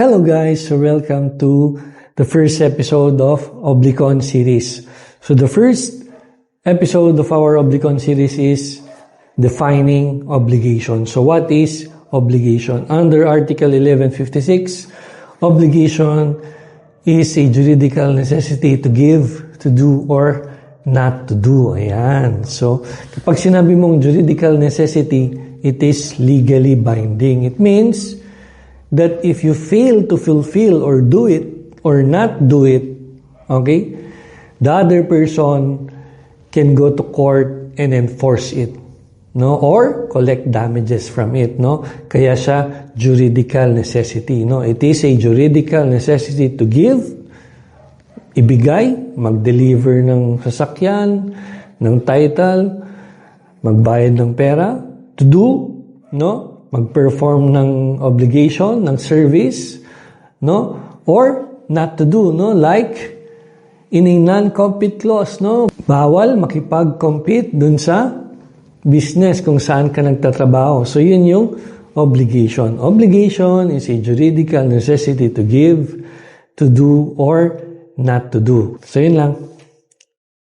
Hello guys, so welcome to the first episode of Oblicon series. So the first episode of our Oblicon series is defining obligation. So what is obligation? Under Article 1156, obligation is a juridical necessity to give, to do, or not to do. Ayan. So kapag sinabi mong juridical necessity, it is legally binding. It means that if you fail to fulfill or do it or not do it, okay, the other person can go to court and enforce it, no, or collect damages from it, no. Kaya siya juridical necessity, no. It is a juridical necessity to give, ibigay, mag-deliver ng sasakyan, ng title, magbayad ng pera, to do, no, mag-perform ng obligation, ng service, no? Or not to do, no? Like in a non-compete clause, no? Bawal makipag-compete dun sa business kung saan ka nagtatrabaho. So yun yung obligation. Obligation is a juridical necessity to give, to do, or not to do. So yun lang.